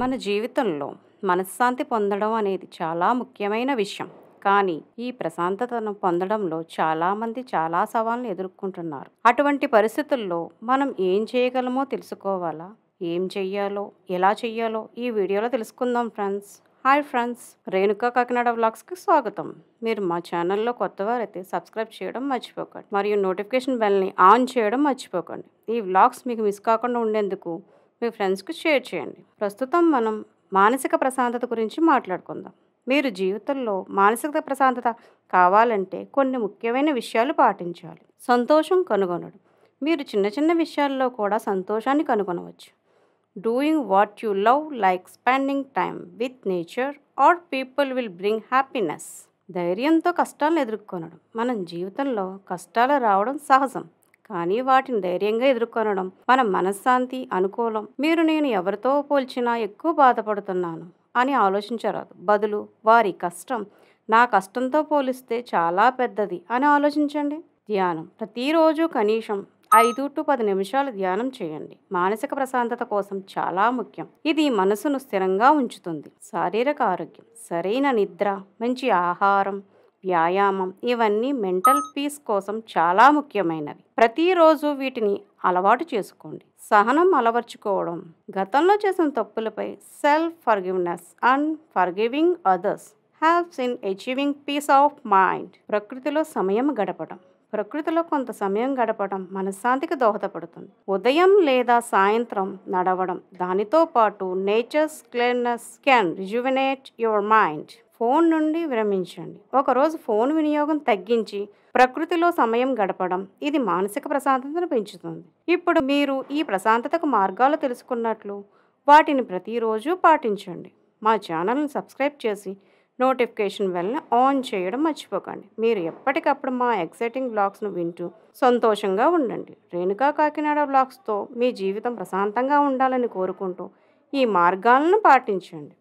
మన జీవితంలో మనశ్శాంతి పొందడం అనేది చాలా ముఖ్యమైన విషయం. కానీ ఈ ప్రశాంతతను పొందడంలో చాలామంది చాలా సవాళ్ళను ఎదుర్కొంటున్నారు. అటువంటి పరిస్థితుల్లో మనం ఏం చేయగలమో తెలుసుకోవాలా? ఏం చెయ్యాలో, ఎలా చెయ్యాలో ఈ వీడియోలో తెలుసుకుందాం friends. Hi friends, Renuka Kakinada వ్లాగ్స్కి స్వాగతం. మీరు మా ఛానల్లో కొత్తవారైతే సబ్స్క్రైబ్ చేయడం మర్చిపోకండి మరియు నోటిఫికేషన్ బెల్ని ఆన్ చేయడం మర్చిపోకండి. ఈ వ్లాగ్స్ మీకు మిస్ కాకుండా ఉండేందుకు మీ ఫ్రెండ్స్కి షేర్ చేయండి. ప్రస్తుతం మనం మానసిక ప్రశాంతత గురించి మాట్లాడుకుందాం. మీరు జీవితంలో మానసిక ప్రశాంతత కావాలంటే కొన్ని ముఖ్యమైన విషయాలు పాటించాలి. సంతోషం కనుగొనడం. మీరు చిన్న చిన్న విషయాల్లో కూడా సంతోషాన్ని కనుగొనవచ్చు. Doing what you love like spending time with nature or people will bring happiness. ధైర్యంతో కష్టాలను ఎదుర్కొనడం. మనం జీవితంలో కష్టాలు రావడం సహజం, కానీ వాటిని ధైర్యంగా ఎదుర్కొనడం మన మనశ్శాంతి అనుకూలం. నేను ఎవరితో పోల్చినా ఎక్కువ బాధపడుతున్నాను అని ఆలోచించరాదు. బదులు వారి కష్టం నా కష్టంతో పోలిస్తే చాలా పెద్దది అని ఆలోచించండి. ధ్యానం. ప్రతిరోజు కనీసం 5 to 10 నిమిషాలు ధ్యానం చేయండి. మానసిక ప్రశాంతత కోసం చాలా ముఖ్యం. ఇది మనసును స్థిరంగా ఉంచుతుంది. శారీరక ఆరోగ్యం. సరైన నిద్ర, మంచి ఆహారం, వ్యాయామం ఇవన్నీ మెంటల్ పీస్ కోసం చాలా ముఖ్యమైనవి. ప్రతిరోజు వీటిని అలవాటు చేసుకోండి. సహనం అలవర్చుకోవడం. గతంలో చేసిన తప్పులపై self forgiveness and forgiving others helps in achieving peace of mind. ప్రకృతిలో సమయం గడపడం. ప్రకృతిలో కొంత సమయం గడపడం మనశ్శాంతికి దోహదపడుతుంది. ఉదయం లేదా సాయంత్రం నడవడం, దానితో పాటు nature's cleanness can rejuvenate your mind. Phone నుండి విరమించండి. ఒకరోజు ఫోన్ వినియోగం తగ్గించి ప్రకృతిలో సమయం గడపడం ఇది మానసిక ప్రశాంతతను పెంచుతుంది. ఇప్పుడు మీరు ఈ ప్రశాంతతకు మార్గాలు తెలుసుకున్నట్లు వాటిని ప్రతిరోజు పాటించండి. మా ఛానల్ని సబ్స్క్రైబ్ చేసి నోటిఫికేషన్ బెల్ని ఆన్ చేయడం మర్చిపోకండి. మీరు ఎప్పటికప్పుడు మా ఎక్సైటింగ్ వ్లాగ్స్ను వింటూ సంతోషంగా ఉండండి. రేణుకా కాకినాడ వ్లాగ్స్తో మీ జీవితం ప్రశాంతంగా ఉండాలని కోరుకుంటూ ఈ మార్గాలను పాటించండి.